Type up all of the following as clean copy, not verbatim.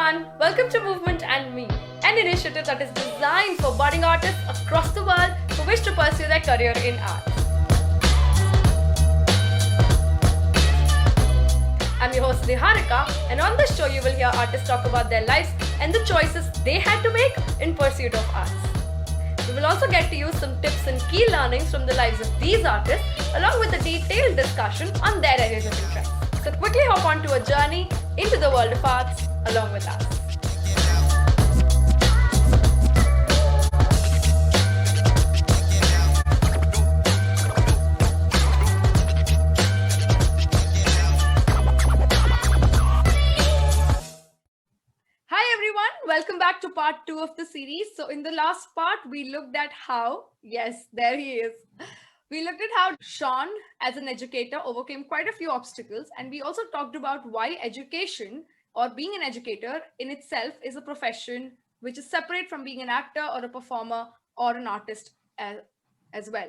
everyone, welcome to Movement and Me, an initiative that is designed for budding artists across the world who wish to pursue their career in art. I'm your host Niharika, and on this show you will hear artists talk about their lives and the choices they had to make in pursuit of arts. We will also get to use some tips and key learnings from the lives of these artists, along with a detailed discussion on their areas of interest. So quickly hop onto a journey into the world of arts along with us. Hi everyone, welcome back to part 2 of the series. So in the last part, we looked at how, yes, there he is. We looked at how Shaun, as an educator, overcame quite a few obstacles, and we also talked about why education or being an educator in itself is a profession which is separate from being an actor or a performer or an artist as well.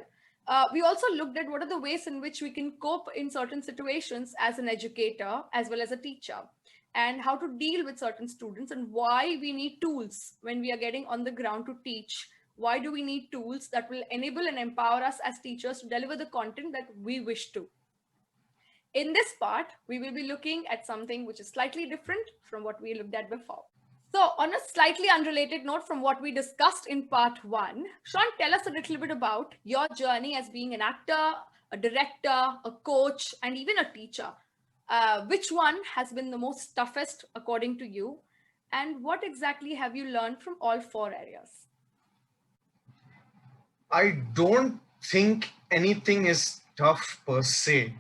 We also looked at what are the ways in which we can cope in certain situations as an educator as well as a teacher, and how to deal with certain students, and why we need tools when we are getting on the ground to teach. Why do we need tools that will enable and empower us as teachers to deliver the content that we wish to? In this part, we will be looking at something which is slightly different from what we looked at before. So, on a slightly unrelated note from what we discussed in part 1, Shaun, tell us a little bit about your journey as being an actor, a director, a coach, and even a teacher. Which one has been the most toughest according to you? And what exactly have you learned from all 4 areas? I don't think anything is tough per se.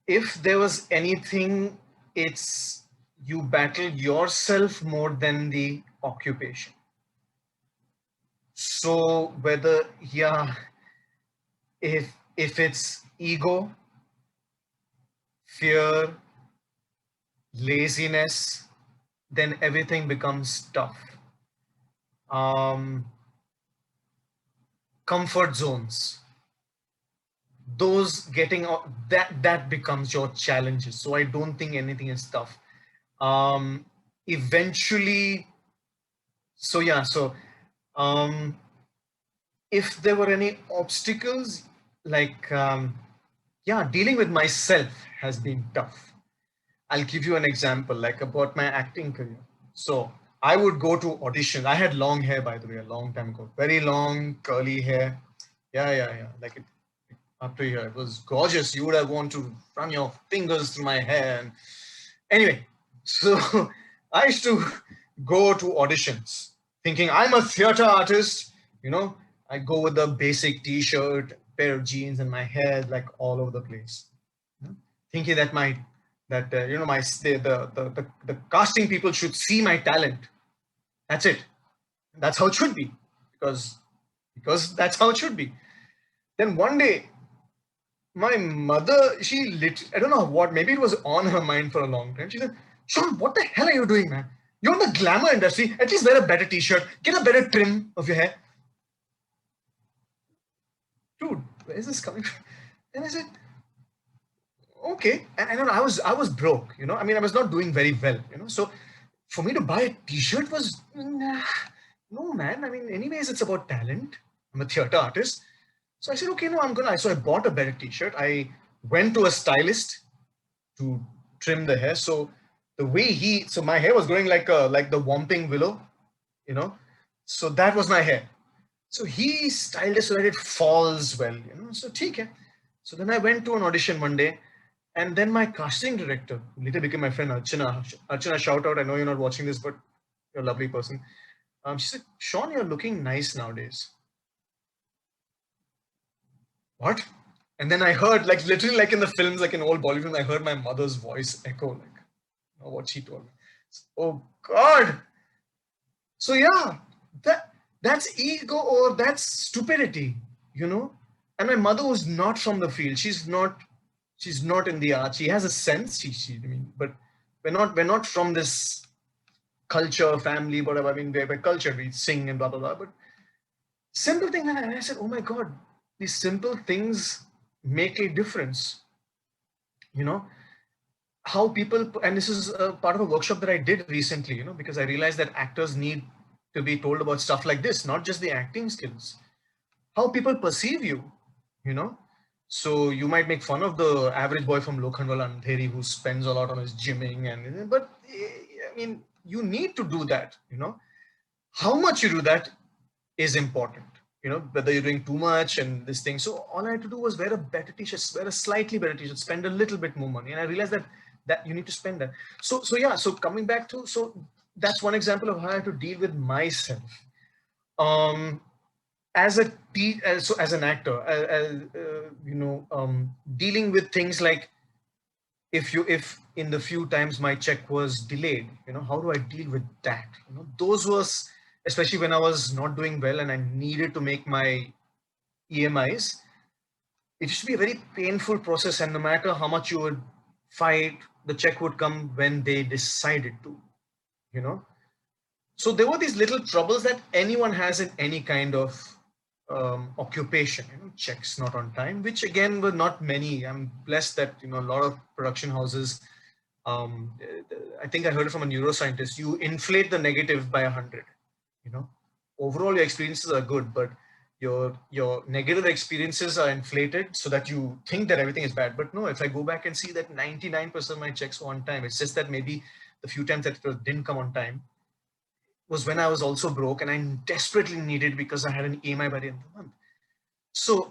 If there was anything, it's you battle yourself more than the occupation. So whether, if it's ego, fear, laziness, then everything becomes tough. Comfort zones, those getting out, that becomes your challenges. So I don't think anything is tough. Eventually, if there were any obstacles, like dealing with myself has been tough. I'll give you an example, like about my acting career. So I would go to auditions. I had long hair, by the way, a long time ago, very long curly hair. Yeah. Like it, up to here, it was gorgeous. You would have wanted to run your fingers through my hair. And anyway, so I used to go to auditions thinking I'm a theater artist. I go with the basic t-shirt, pair of jeans, and my hair like all over the place, thinking that the casting people should see my talent. That's it. That's how it should be, because that's how it should be. Then one day, my mother, I don't know what, maybe it was on her mind for a long time. She said, "Shaun, what the hell are you doing, man? You're in the glamour industry. At least wear a better t-shirt, get a better trim of your hair." Dude, where is this coming from? And I said, okay. And I was broke, I mean, I was not doing very well, so for me to buy a t-shirt was, no, man. I mean, anyways, it's about talent. I'm a theater artist. So I said, okay, no, so I bought a better t-shirt. I went to a stylist to trim the hair. So so my hair was growing like the Whomping Willow, so that was my hair. So he styled it so that it falls well, so okay. So then I went to an audition one day, and then my casting director, who later became my friend, Archana, shout out. I know you're not watching this, but you're a lovely person. She said, "Shaun, you're looking nice nowadays." What? And then I heard, like literally like in the films, like in old Bollywood films, I heard my mother's voice echo, like, what she told me. Oh God. So yeah, that's ego, or that's stupidity, And my mother was not from the field. She's not in the art. She has a sense. I mean, but we're not from this culture, family, whatever. I mean, we're cultured. We sing and blah blah blah. But simple thing, and I said, oh my God, these simple things make a difference. how people, and this is a part of a workshop that I did recently, because I realized that actors need to be told about stuff like this, not just the acting skills, how people perceive you, you know. So you might make fun of the average boy from Lokhandwala Andheri who spends a lot on his gymming, but I mean, you need to do that, how much you do that is important, whether you're doing too much and this thing. So all I had to do was wear a better t-shirt, wear a slightly better t-shirt, spend a little bit more money, and I realized that you need to spend that. So coming back to, so that's one example of how I had to deal with myself. um as an actor, dealing with things like, if in the few times my check was delayed, how do I deal with that? Those was, especially when I was not doing well and I needed to make my EMIs, it used to be a very painful process, and no matter how much you would fight, the check would come when they decided to, you know so there were these little troubles that anyone has in any kind of occupation, checks not on time, which again were not many. I'm blessed that, a lot of production houses, I think I heard it from a neuroscientist, you inflate the negative by 100. you know Overall your experiences are good, but your negative experiences are inflated so that you think that everything is bad. But no, if I go back and see that 99% of my checks were on time, it's just that maybe the few times that didn't come on time was when I was also broke and I desperately needed, because I had an EMI by the end of the month. So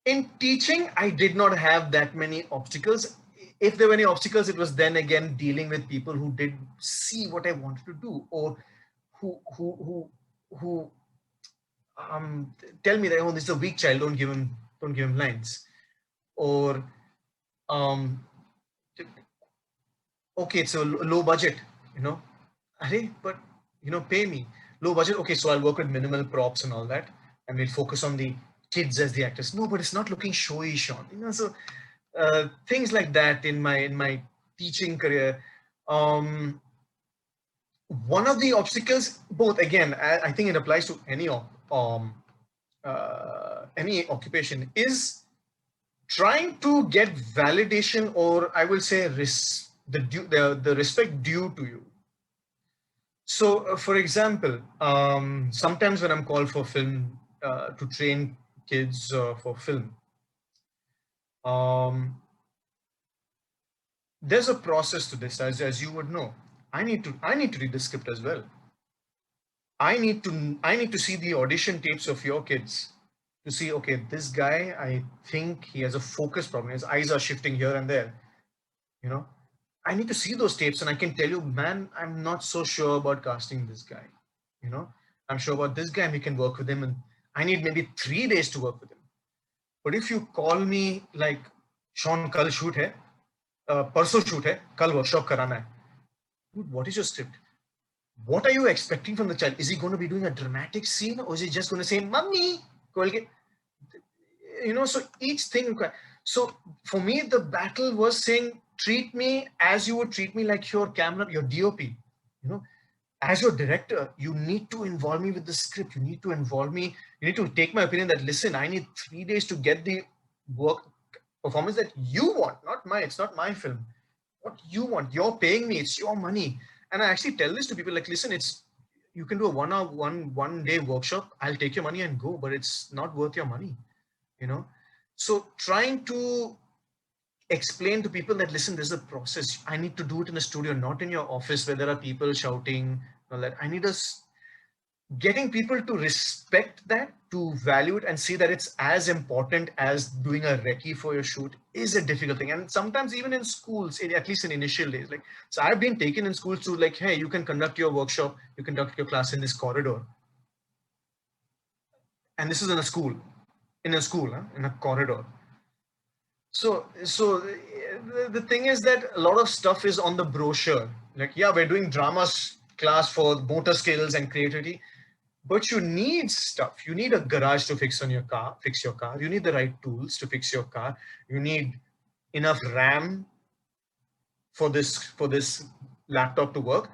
in teaching, I did not have that many obstacles. If there were any obstacles, it was then again dealing with people who did see what I wanted to do, or who tell me that, oh, this is a weak child, don't give him lines, or um, okay, it's a low budget, you know, but pay me. Low budget, okay, so I'll work with minimal props and all that, and we'll focus on the kids as the actors. No, but it's not looking showy, Sean. So things like that in my teaching career. Um, One of the obstacles, both again, I think it applies to any occupation, is trying to get validation, or I will say the respect due to you. So, for example, sometimes when I'm called for film, to train kids for film, um, there's a process to this, as you would know. I need to read the script as well. I need to see the audition tapes of your kids to see, okay, this guy, I think he has a focus problem. His eyes are shifting here and there. You know, I need to see those tapes and I can tell you, man, I'm not so sure about casting this guy. You know, I'm sure about this guy and we can work with him. And I need maybe 3 days to work with him. But if you call me like, Sean, kal shoot hai, परसों shoot hai, kal workshop karana hai. Dude, what is your script? What are you expecting from the child? Is he going to be doing a dramatic scene, or is he just going to say, "Mummy"? So each thing. So for me, the battle was saying, treat me as you would treat me like your camera, your DOP. As your director, you need to involve me with the script. You need to involve me. You need to take my opinion that, listen, I need 3 days to get the work performance that you want, not mine. It's not my film. What you want, you're paying me. It's your money. And I actually tell this to people like, listen, you can do a 1 hour, one day workshop. I'll take your money and go, but it's not worth your money. So trying to explain to people that, listen, this is a process. I need to do it in a studio, not in your office where there are people shouting. All that. I need us getting people to respect that, to value it, and see that it's as important as doing a recce for your shoot is a difficult thing. And sometimes even in schools, at least in initial days, like, so I've been taken in schools to, like, hey, you can conduct your workshop, you conduct your class in this corridor. And this is in a school, in a corridor. So the thing is that a lot of stuff is on the brochure. Like, yeah, we're doing drama class for motor skills and creativity, but you need stuff. You need a garage to fix your car. You need the right tools to fix your car. You need enough RAM for this laptop to work.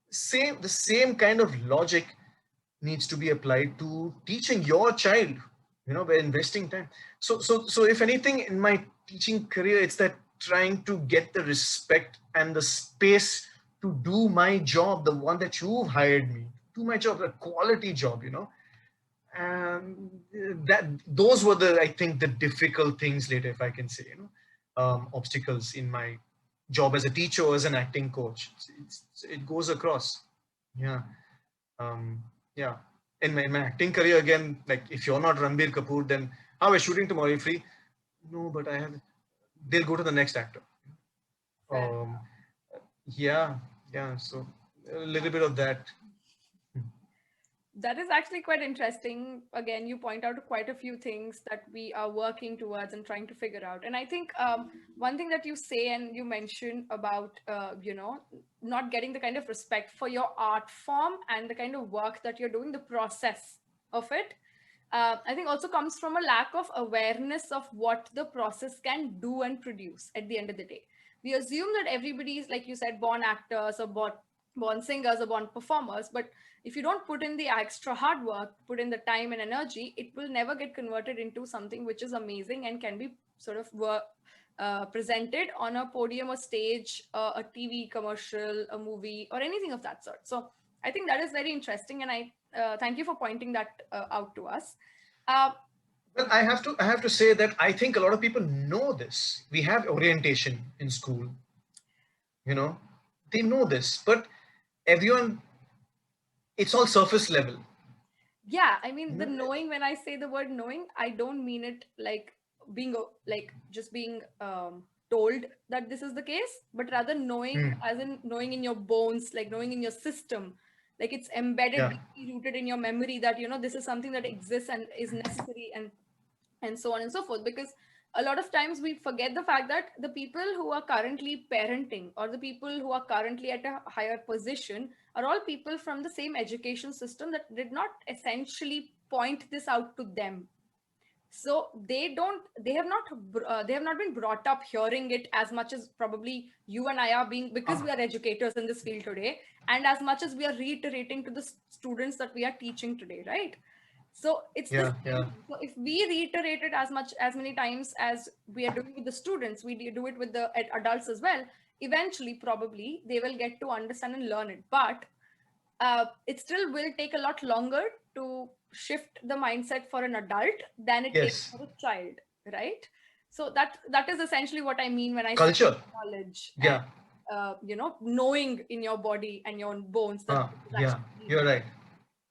The same kind of logic needs to be applied to teaching your child. We're investing time. So if anything, in my teaching career, it's that trying to get the respect and the space to do my job, the one that you've hired me, do my job, a quality job, and that those were the, I think, the difficult things later, if I can say, obstacles in my job as a teacher or as an acting coach. It goes across. Yeah. Yeah. In my acting career, again, like, if you're not Ranbir Kapoor, then how are we shooting tomorrow? Are you free? No, but I have. They'll go to the next actor. Fair. Um, yeah, yeah. So a little bit of that. That is actually quite interesting. Again, you point out quite a few things that we are working towards and trying to figure out. And I think one thing that you say and you mention about, not getting the kind of respect for your art form and the kind of work that you're doing, the process of it, I think also comes from a lack of awareness of what the process can do and produce at the end of the day. We assume that everybody is, like you said, born actors or born singers or born performers, but if you don't put in the extra hard work, put in the time and energy, it will never get converted into something which is amazing and can be sort of presented on a podium or stage, a TV commercial, a movie, or anything of that sort. So I think that is very interesting, and I thank you for pointing that out to us. Uh, Well, I have to say that I think a lot of people know this. We have orientation in school, you know, they know this, but everyone, it's all surface level. yeah, I You mean, the know? knowing, when I say the word knowing, I don't mean it like like just being told that this is the case, but rather knowing Hmm. as in knowing in your bones, like knowing in your system, like it's embedded, Yeah, deeply rooted in your memory that this is something that exists and is necessary, and so on and so forth. Because a lot of times we forget the fact that the people who are currently parenting or the people who are currently at a higher position are all people from the same education system that did not essentially point this out to them. So they have not been brought up hearing it as much as probably you and I are being, because uh, we are educators in this field today, and as much as we are reiterating to the students that we are teaching today, right? So it's the yeah, same yeah. thing. So if we reiterate it as many times as we are doing with the students, we do it with the adults as well. Eventually, probably they will get to understand and learn it. But it still will take a lot longer to shift the mindset for an adult than it takes Yes. for a child, right? So that is essentially what I mean when I say Culture. knowledge and Yeah. knowing in your body and your bones that this is Yeah. actually You're needed. right.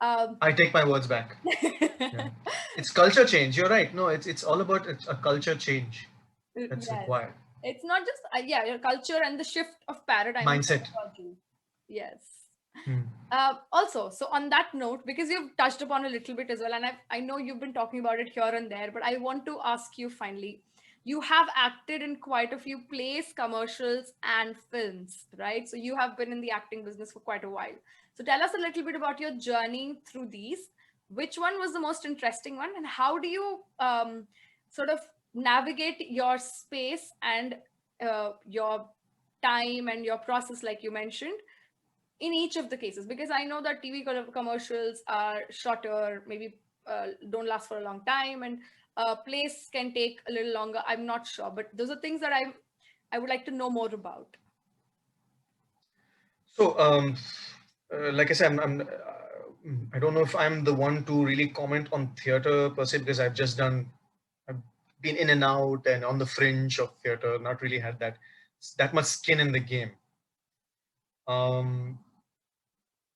Um, I take my words back. Yeah. It's culture change. You're right. No, it's all about a culture change that's yes, required. it's not just your culture and the shift of paradigm and Mindset. pedagogy. Yes. Hmm. Also, so on that note, because you've touched upon a little bit as well, and I know you've been talking about it here and there, but I want to ask you finally. You have acted in quite a few plays, commercials, and films, right? So you have been in the acting business for quite a while. So tell us a little bit about your journey through these. Which one was the most interesting one, and how do you sort of navigate your space and your time and your process, like you mentioned, in each of the cases? Because I know that TV commercials are shorter, maybe don't last for a long time, and plays can take a little longer. I'm not sure, but those are things that I would like to know more about. So, like I said, I don't know if I'm the one to really comment on theater per se, because I've been in and out and on the fringe of theater, not really had that much skin in the game. Um,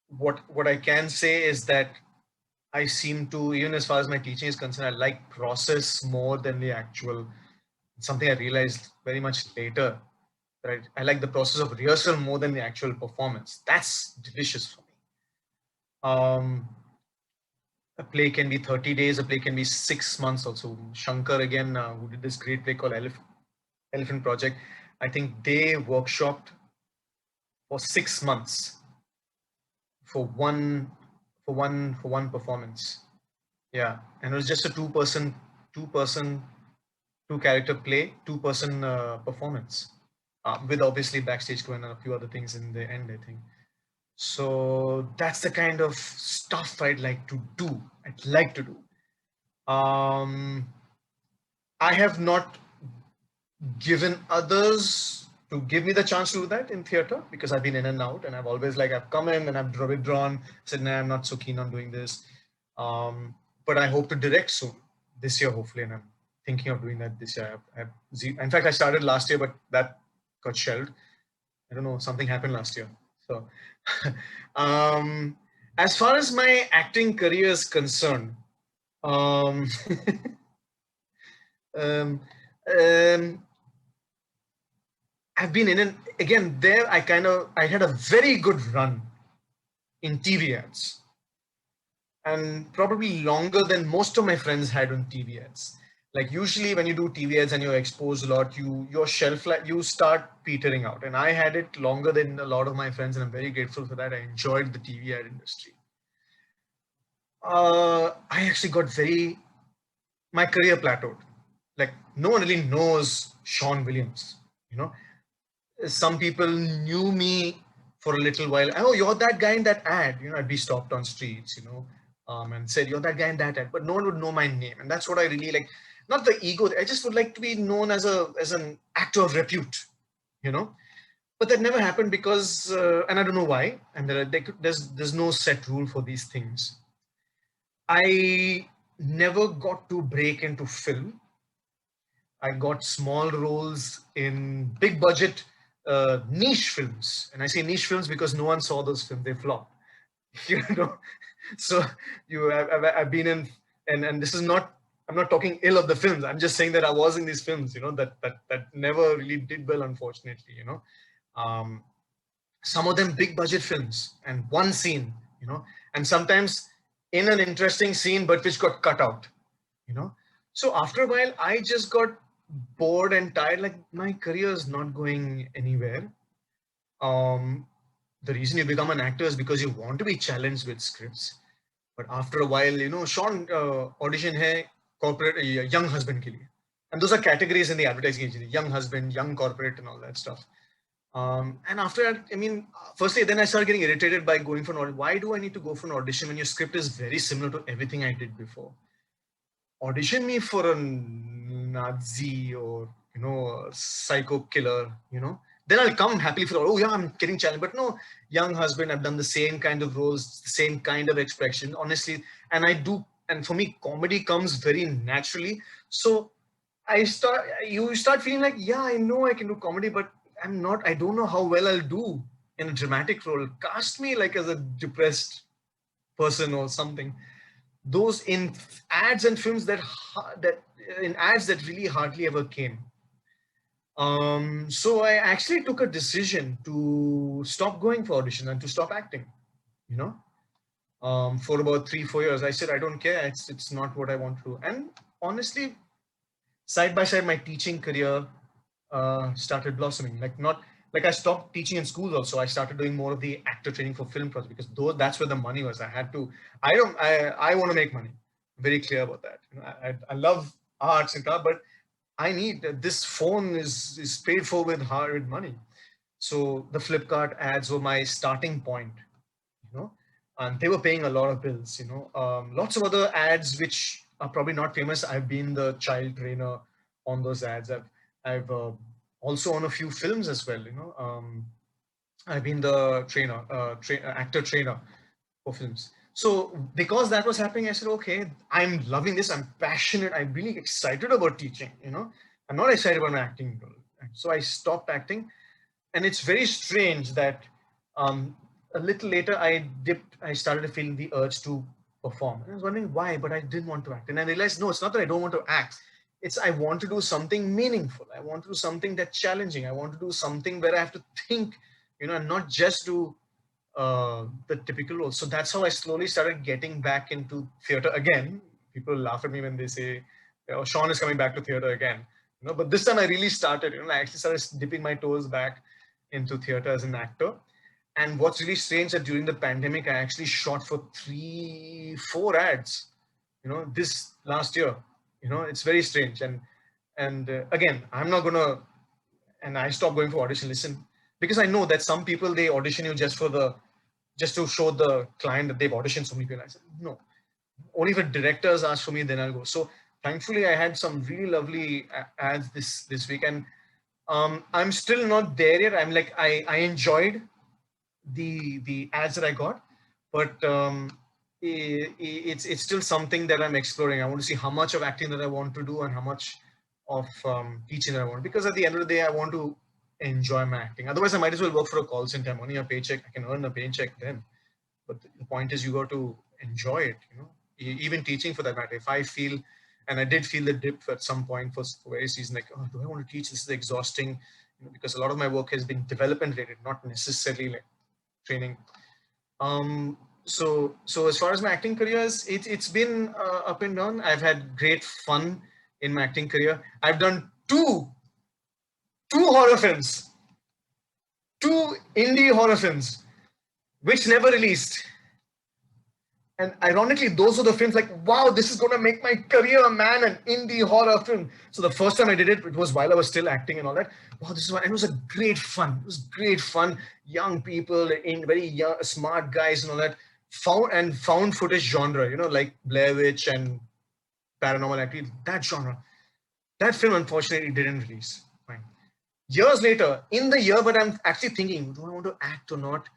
what I can say is that I seem to, even as far as my teaching is concerned, I like process more than the actual. Something I realized very much later, that I like the process of rehearsal more than the actual performance. That's delicious for me. Um, a play can be 30 days, a play can be 6 months also. Shankar, again, who did this great play called Elephant Project, I think they workshopped for 6 months for one performance. Yeah, and it was just a two person, two character play, two-person performance, with obviously backstage going and a few other things in the end, I think. So that's the kind of stuff I'd like to do. I'd like to do. Um, I have not. given others to give me the chance to do that in theater, because I've been in and out, and I've always like I've come in and I've withdrawn, said nah, I'm not so keen on doing this. But I hope to direct soon this year, hopefully, and I'm thinking of doing that this year. In fact, I started last year, but that got shelved. I don't know, something happened last year. So, um, as far as my acting career is concerned, um, um, um, I've been in and again there. I had a very good run in TV ads, and probably longer than most of my friends had on TV ads. Like usually when you do TV ads and you're exposed a lot, your shelf life you start petering out. And I had it longer than a lot of my friends, and I'm very grateful for that. I enjoyed the TV ad industry. I actually got very my career plateaued. Like no one really knows Shaun Williams. You know, some people knew me for a little while. Oh, you're that guy in that ad. I'd be stopped on streets, and said, you're that guy in that ad. But no one would know my name. And that's what I really like. Not the ego. I just would like to be known as an actor of repute, you know. But that never happened because, and I don't know why. And there's no set rule for these things. I never got to break into film. I got small roles in big budget niche films. And I say niche films because no one saw those films, they flopped. You know, so I've been in, and this is not, I'm not talking ill of the films. I'm just saying that I was in these films, that never really did well, unfortunately. Um, some of them big budget films and one scene, and sometimes in an interesting scene, but which got cut out, you know. So after a while, I just got bored and tired. Like my career is not going anywhere. Um, the reason you become an actor is because you want to be challenged with scripts. But after a while, Sean audition hai corporate young husband ke liye. And those are categories in the advertising agency: young husband, young corporate, and all that stuff. And after that, I mean, firstly, then I started getting irritated by going for an audition. Why do I need to go for an audition when your script is very similar to everything I did before? Audition me for a Nazi or a psycho killer. Then I'll come happily for, oh yeah, I'm getting challenged. But no, young husband, I've done the same kind of roles, the same kind of expression, honestly. And I do, and for me, comedy comes very naturally. So you start feeling like, yeah, I know I can do comedy, but I don't know how well I'll do in a dramatic role. Cast me like as a depressed person or something. Those in ads and films that in ads that really hardly ever came. So I actually took a decision to stop going for audition and to stop acting. You know, for about 3-4 years, I said I don't care. It's not what I want to do. And honestly, side by side, my teaching career started blossoming. Like I stopped teaching in schools. Also, I started doing more of the actor training for film projects because that's where the money was. I had to. I want to make money. I'm very clear about that. I love arts and stuff, but I need this phone is paid for with hard money. So the Flipkart ads were my starting point. You know, and they were paying a lot of bills. Lots of other ads which are probably not famous. I've been the child trainer on those ads. I've also on a few films as well. I've been the actor trainer for films. So because that was happening, I said, okay, I'm loving this. I'm passionate. I'm really excited about teaching. I'm not excited about my acting role. So I stopped acting, and it's very strange that a little later I started feeling the urge to perform. And I was wondering why, but I didn't want to act. And I realized, no, it's not that I don't want to act. It's I want to do something meaningful. I want to do something that's challenging. I want to do something where I have to think, and not just do the typical role. So that's how I slowly started getting back into theater again. People laugh at me when they say, oh, Sean is coming back to theater again. But this time I really started, I actually started dipping my toes back into theater as an actor. And what's really strange that during the pandemic, I actually shot for 3-4 ads, this last year. It's very strange. And again, I'm not gonna, and I stopped going for audition. Listen, because I know that some people, they audition you just to show the client that they've auditioned so many people. I said, no, only if a directors ask for me, then I'll go. So thankfully I had some really lovely ads this week, and I'm still not there yet. I'm like I enjoyed the ads that I got, but it's still something that I'm exploring. I want to see how much of acting that I want to do and how much of teaching that I want, because at the end of the day I want to enjoy my acting. Otherwise I might as well work for a call center. I'm earning a paycheck, I can earn a paycheck then, but the point is you got to enjoy it, you know. Even teaching for that matter, if I feel, and I did feel the dip at some point for various reasons, like, oh, do I want to teach, this is exhausting, you know, because a lot of my work has been development related, not necessarily like training. So as far as my acting career is, it's been up and down. I've had great fun in my acting career. I've done two horror films, two indie horror films which never released. And ironically, those were the films like, wow, this is going to make my career, man, an indie horror film. So the first time I did it, it was while I was still acting and all that. Wow, this is what, and it was a great fun. It was great fun. Young people, in very young, smart guys and all that. Found footage genre, you know, like Blair Witch and Paranormal Activity, that genre. That film, unfortunately, didn't release. Fine. Years later, in the year, but I'm actually thinking, do I want to act or not?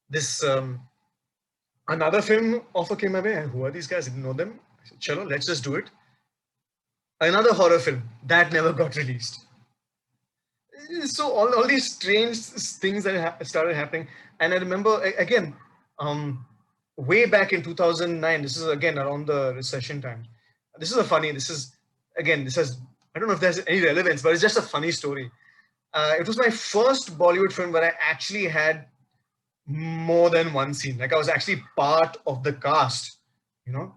This another film offer came my way. Who are these guys? I didn't know them. I said, chalo, let's just do it. Another horror film that never got released. So all these strange things that started happening. And I remember, again, way back in 2009, this is again around the recession time. This is a funny, this is, again, this has, I don't know if there's any relevance, but it's just a funny story. It was my first Bollywood film where I actually had more than one scene. Like I was actually part of the cast, you know.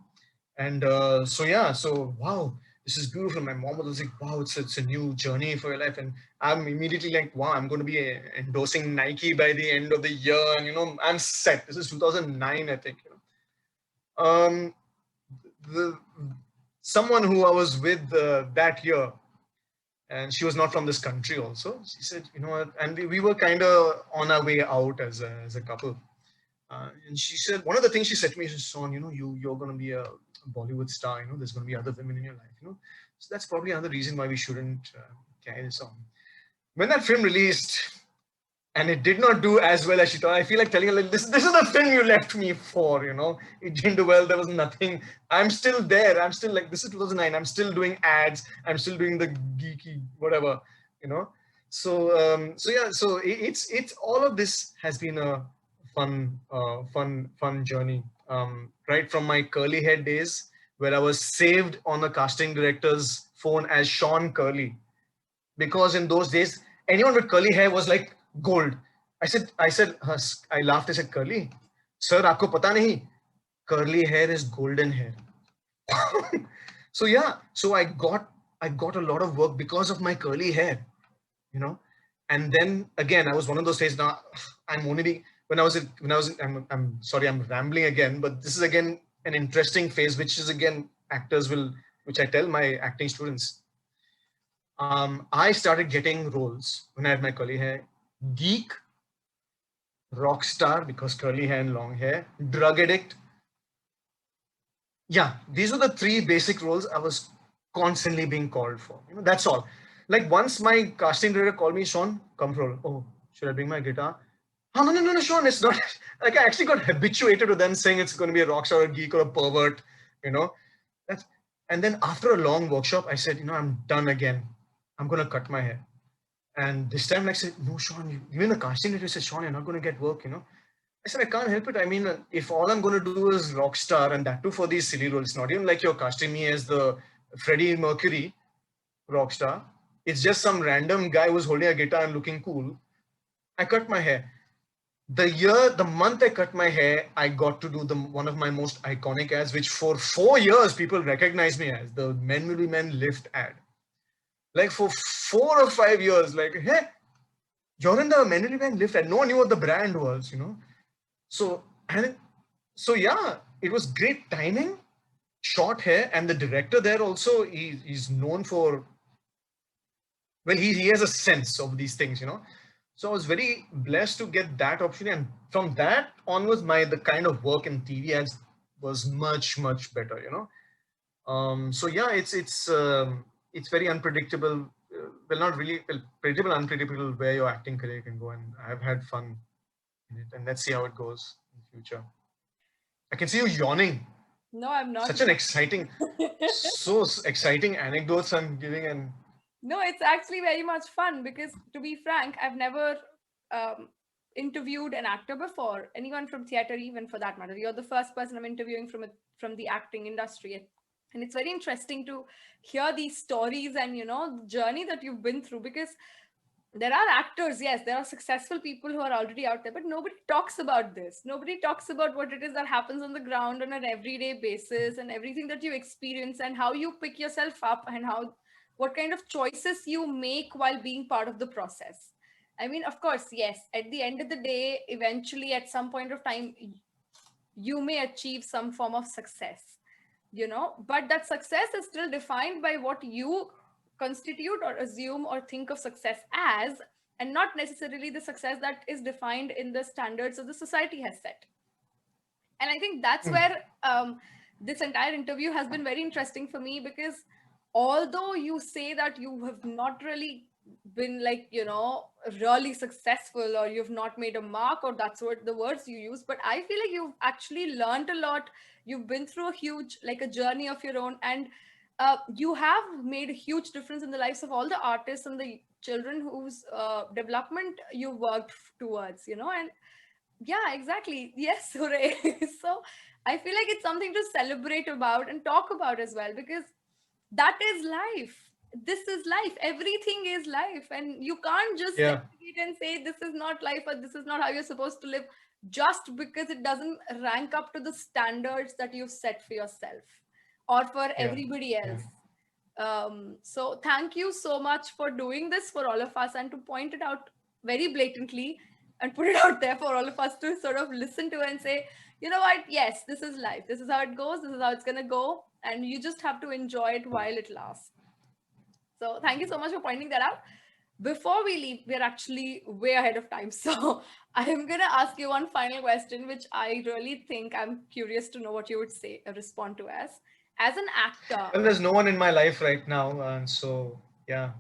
And so yeah, so wow, this is beautiful. My mom was like, wow, it's a new journey for your life. And I'm immediately like, wow, I'm going to be endorsing Nike by the end of the year, and you know, I'm set. This is 2009, I think. You know, the someone who I was with that year, and she was not from this country also. She said, you know what, and we were kind of on our way out as a couple. And she said, one of the things she said to me is, Shaun, you know, you're going to be a Bollywood star, you know, there's going to be other women in your life, you know. So that's probably another reason why we shouldn't carry this on. When that film released, and it did not do as well as she thought, I feel like telling her, like, this is the film you left me for, you know. It didn't do well, there was nothing. I'm still there. I'm still like, this is 2009. I'm still doing ads. I'm still doing the geeky, whatever, you know. So yeah, so it's all of this has been a fun journey. Right from my curly hair days, where I was saved on the casting director's phone as Sean Curly, because in those days anyone with curly hair was like gold. I laughed. I said, Curly, sir, aapko pata nahi, curly hair is golden hair. So yeah, so I got a lot of work because of my curly hair, you know. And then again, I was one of those days. Now I'm only I'm sorry, I'm rambling again, but this is again an interesting phase, which is again actors will, which I tell my acting students. I started getting roles when I had my curly hair: geek, rock star because curly hair and long hair, drug addict. Yeah, these were the three basic roles I was constantly being called for. You know, that's all. Like once my casting director called me, Shaun, come for role. Oh, should I bring my guitar? Oh, no, Shaun, it's not. Like I actually got habituated to them saying it's going to be a rock star, or a geek, or a pervert. You know, that's. And then after a long workshop, I said, you know, I'm done again. I'm going to cut my hair. And this time, like, I said, no, Shaun, even the casting director said, Shaun, you're not going to get work, you know. I said, I can't help it. I mean, if all I'm going to do is rock star, and that too for these silly roles, not even like you're casting me as the Freddie Mercury rock star. It's just some random guy who's holding a guitar and looking cool. I cut my hair. The month I cut my hair, I got to do one of my most iconic ads, which for 4 years people recognize me as the Men Will Be Men lift ad. Like for 4 or 5 years, like, hey, you're in the Men Will Be Men lift ad. No one knew what the brand was, you know. So and so yeah, it was great timing, short hair, and the director there also he's known for, well, he has a sense of these things, you know. So I was very blessed to get that opportunity, and from that onwards, the kind of work in TV ads was much better, you know. So yeah, it's very unpredictable. Well, not really. Well, predictable, unpredictable where your acting career can go, and I've had fun in it. And let's see how it goes in the future. I can see you yawning. No, I'm not Such an young. exciting, exciting anecdotes I'm giving, and No, it's actually very much fun because, to be frank, I've never um, interviewed an actor before. Anyone from theater, even for that matter. You're the first person I'm interviewing from the acting industry, and it's very interesting to hear these stories and the journey that you've been through, because there are actors, yes, there are successful people who are already out there, but nobody talks about this. Nobody talks about what it is that happens on the ground on an everyday basis, and everything that you experience, and how you pick yourself up, and how what kind of choices you make while being part of the process. I mean, of course, yes, at the end of the day, eventually at some point of time, you may achieve some form of success, but that success is still defined by what you constitute or assume or think of success as, and not necessarily the success that is defined in the standards that the society has set. And I think that's hmm, where this entire interview has been very interesting for me, because although you say that you have not really been, like, really successful, or you've not made a mark, or that's what the words you use, but I feel like you've actually learned a lot. You've been through a huge, like, a journey of your own, and you have made a huge difference in the lives of all the artists and the children whose development you worked towards, and yeah, exactly. Yes, hooray. So I feel like it's something to celebrate about and talk about as well, because that is life. This is life. Everything is life. And you can't just yeah, segregate and say this is not life, or this is not how you're supposed to live, just because it doesn't rank up to the standards that you've set for yourself or for yeah, everybody yeah. else. So thank you so much for doing this for all of us, and to point it out very blatantly and put it out there for all of us to sort of listen to and say, you know what, yes, this is life, this is how it goes, this is how it's going to go, and you just have to enjoy it while it lasts. So thank you so much for pointing that out. Before we leave, we're actually way ahead of time. So I'm going to ask you one final question, which I really think I'm curious to know what you would say, respond to as an actor. Well, there's no one in my life right now, and so yeah.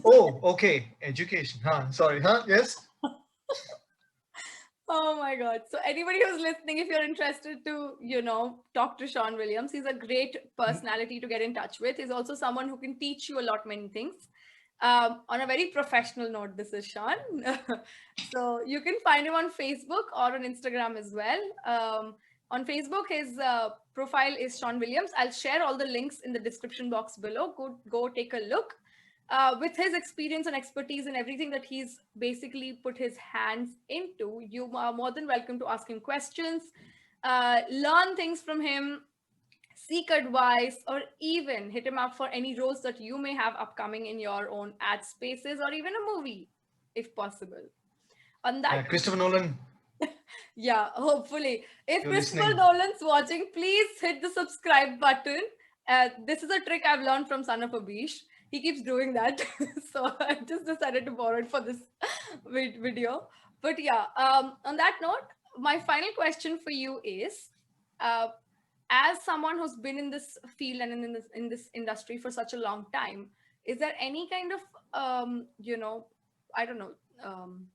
Oh, okay. Education. Huh? Sorry. Huh? Yes. Oh my God. So anybody who's listening, if you're interested to, talk to Shaun Williams, he's a great personality to get in touch with. He's also someone who can teach you a lot many things. On a very professional note, this is Shaun. So you can find him on Facebook or on Instagram as well. On Facebook, his profile is Shaun Williams. I'll share all the links in the description box below. Go take a look. With his experience and expertise and everything that he's basically put his hands into, you are more than welcome to ask him questions, learn things from him, seek advice, or even hit him up for any roles that you may have upcoming in your own ad spaces, or even a movie, if possible. On that, Yeah, Christopher Nolan, yeah, hopefully. If you're Christopher listening. Nolan's watching, please hit the subscribe button. This is a trick I've learned from Son of a Beach. He keeps doing that. So I just decided to borrow it for this video. But yeah, on that note, my final question for you is, uh, as someone who's been in this field and in this industry for such a long time, is there any kind of I don't know, um,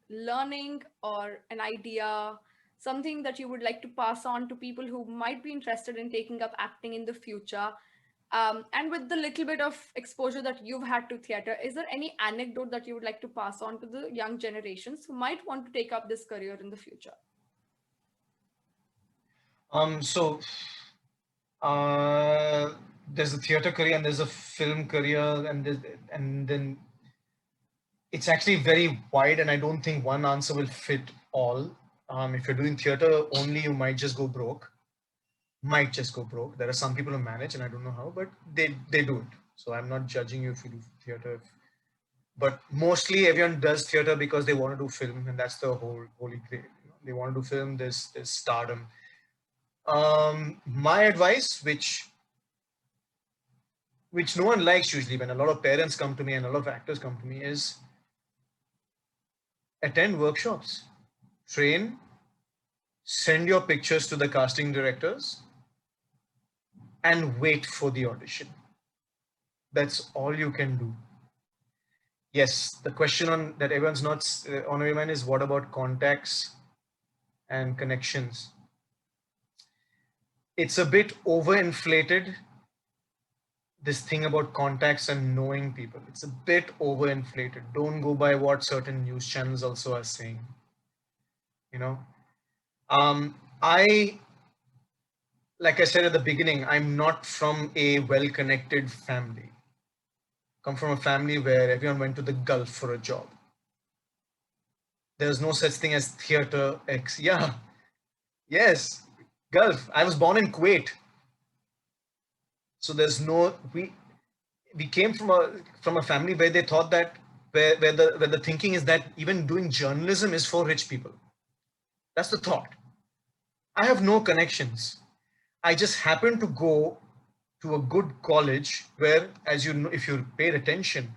learning or an idea, something that you would like to pass on to people who might be interested in taking up acting in the future? And with the little bit of exposure that you've had to theater, is there any anecdote that you would like to pass on to the young generations who might want to take up this career in the future? So uh, there's a theater career and there's a film career, and then it's actually very wide, and I don't think one answer will fit all. If you're doing theater only, you might just go broke. Might just go broke. There are some people who manage, and I don't know how, but they do it. So I'm not judging you if you do theater. But mostly everyone does theater because they want to do film, and that's the whole holy grail. They want to do film. There's stardom. My advice, which no one likes usually when a lot of parents come to me and a lot of actors come to me, is attend workshops, train, send your pictures to the casting directors, and wait for the audition. That's all you can do. Yes, the question on that everyone's not on your mind is, what about contacts and connections? It's a bit overinflated, this thing about contacts and knowing people. It's a bit overinflated. Don't go by what certain news channels also are saying. You know, I, like I said at the beginning, I'm not from a well-connected family. Come from a family where everyone went to the Gulf for a job. There's no such thing as theater X. Yeah, yes, Gulf. I was born in Kuwait, so there's no we came from a family where they thought that where the thinking is that even doing journalism is for rich people. That's the thought. I have no connections. I just happened to go to a good college where, as you know, if you paid attention,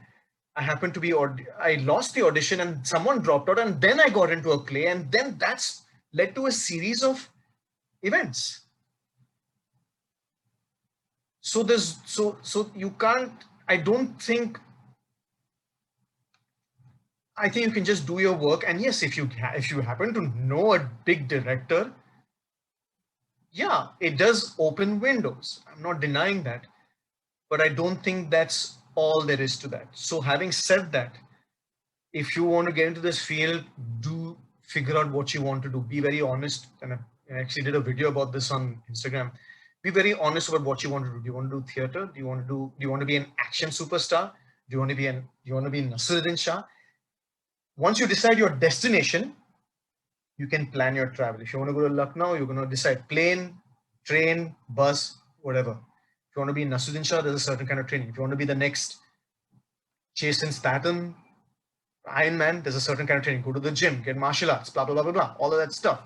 I happened to be, I lost the audition and someone dropped out, and then I got into a play, and then that's led to a series of events. So so you can't, I don't think, I think you can just do your work. And yes, if you happen to know a big director, yeah, it does open windows. I'm not denying that, but I don't think that's all there is to that. So having said that, if you want to get into this field, do figure out what you want to do. Be very honest. And I actually did a video about this on Instagram. Be very honest about what you want to do. Do you want to do theater? Do you want to be an action superstar? Do you want to be Nasruddin Shah? Once you decide your destination, you can plan your travel. If you want to go to Lucknow, you're going to decide plane, train, bus, whatever. If you want to be in Nasruddin Shah, there's a certain kind of training. If you want to be the next Jason Statham, Iron Man, there's a certain kind of training. Go to the gym, get martial arts, blah, blah, blah, blah, blah, all of that stuff.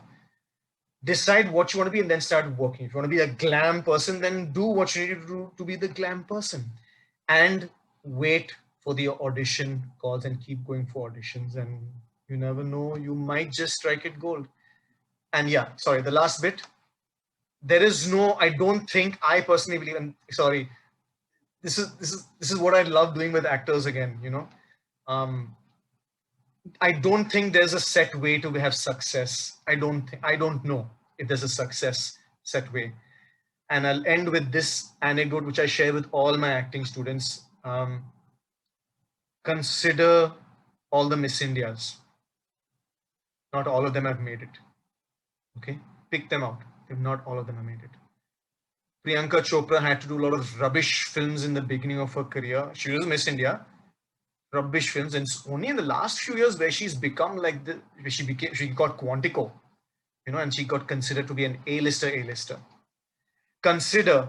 Decide what you want to be and then start working. If you want to be a glam person, then do what you need to do to be the glam person. And wait for the audition calls and keep going for auditions. And you never know, you might just strike it gold. And yeah, sorry, the last bit. There is no, I don't think, I personally believe, and sorry, this is what I love doing with actors again, you know. I don't think there's a set way to have success. I don't know if there's a success set way. And I'll end with this anecdote, which I share with all my acting students. Consider all the Miss Indias. Not all of them have made it. Okay, pick them out. If not all of them have made it. Priyanka Chopra had to do a lot of rubbish films in the beginning of her career. She was Miss India. Rubbish films, and it's only in the last few years where she's become like she got Quantico, you know, and she got considered to be an A-lister. Consider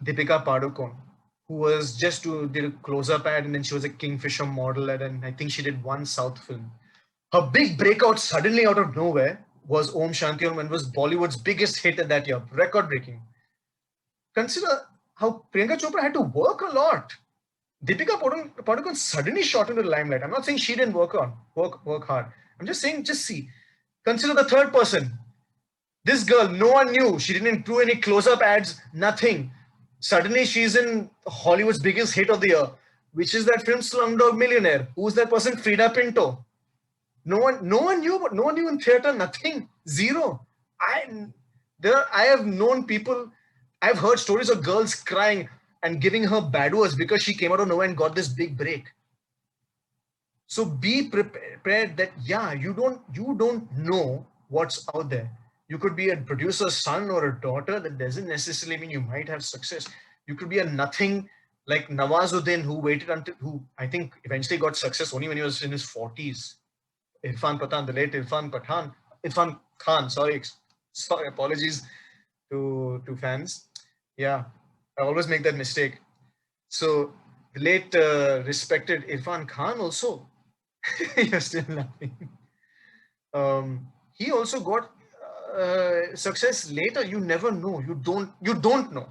Deepika Padukone, who was did a close-up ad, and then she was a Kingfisher model ad, and I think she did one South film. Her big breakout suddenly out of nowhere was Om Shanti Om, and was Bollywood's biggest hit at that year, record-breaking. Consider how Priyanka Chopra had to work a lot. Deepika Padukone suddenly shot into the limelight. I'm not saying she didn't work hard. I'm just saying, just see. Consider the third person. This girl, no one knew. She didn't do any close-up ads, nothing. Suddenly she's in Hollywood's biggest hit of the year, which is that film Slumdog Millionaire. Who's that person? Frida Pinto. No one knew in theater, nothing. Zero. I have known people, I've heard stories of girls crying and giving her bad words because she came out of nowhere and got this big break. So be prepared that, yeah, you don't know what's out there. You could be a producer's son or a daughter. That doesn't necessarily mean you might have success. You could be a nothing like Nawazuddin, who I think eventually got success only when he was in his 40s. Irfan Pathan, the late Irfan Khan, sorry, apologies to fans. Yeah, I always make that mistake. So the late respected Irfan Khan also, you're still laughing. He also got success later. You never know. You don't know.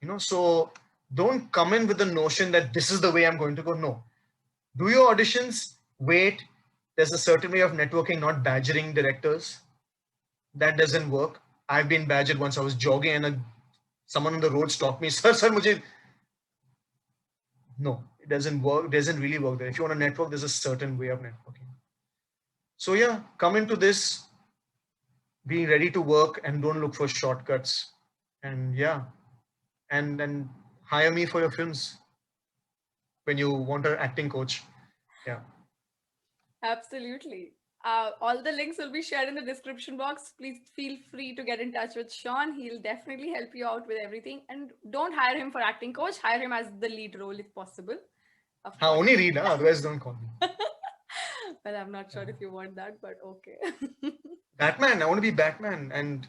You know, so don't come in with the notion that this is the way I'm going to go. No. Do your auditions, wait. There's a certain way of networking, not badgering directors. That doesn't work. I've been badgered once. I was jogging and a someone on the road stopped me, sir, mujhe, no, it doesn't work. It doesn't really work there. If you want to network, there's a certain way of networking. So yeah, come into this, be ready to work and don't look for shortcuts. And yeah, and hire me for your films when you want an acting coach. Yeah. Absolutely. All the links will be shared in the description box. Please feel free to get in touch with Shaun. He'll definitely help you out with everything. And don't hire him for acting coach. Hire him as the lead role if possible. Of course. Only read, otherwise don't call me. Well, I'm not sure if you want that, but okay. Batman. I want to be Batman, and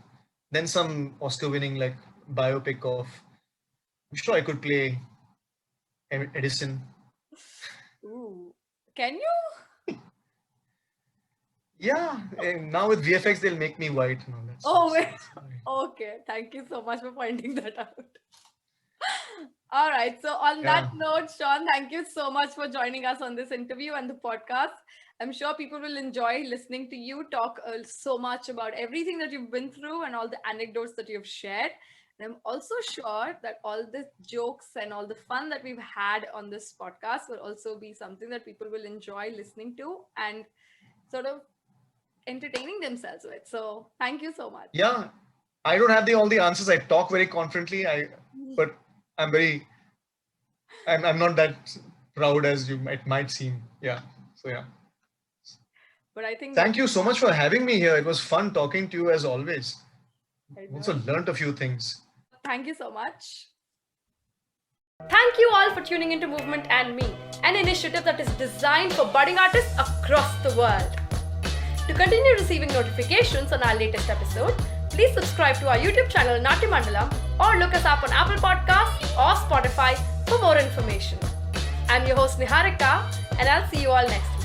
then some Oscar-winning like biopic of. I'm sure I could play Edison. Ooh. Can you? Yeah. Now with VFX, they'll make me white. No, wait. Okay. Thank you so much for pointing that out. All right. So on that note, Shaun, thank you so much for joining us on this interview and the podcast. I'm sure people will enjoy listening to you talk so much about everything that you've been through and all the anecdotes that you've shared. And I'm also sure that all the jokes and all the fun that we've had on this podcast will also be something that people will enjoy listening to and sort of entertaining themselves with. So thank you so much. Yeah. I don't have all the answers. I talk very confidently. But I'm not that proud as it might seem. Yeah. So yeah. But I think thank you so much for having me here. It was fun talking to you as always. I also learned a few things. Thank you so much. Thank you all for tuning into Movement and Me, an initiative that is designed for budding artists across the world. To continue receiving notifications on our latest episode, please subscribe to our YouTube channel Natya Mandalam or look us up on Apple Podcasts or Spotify for more information. I'm your host Niharika, and I'll see you all next time.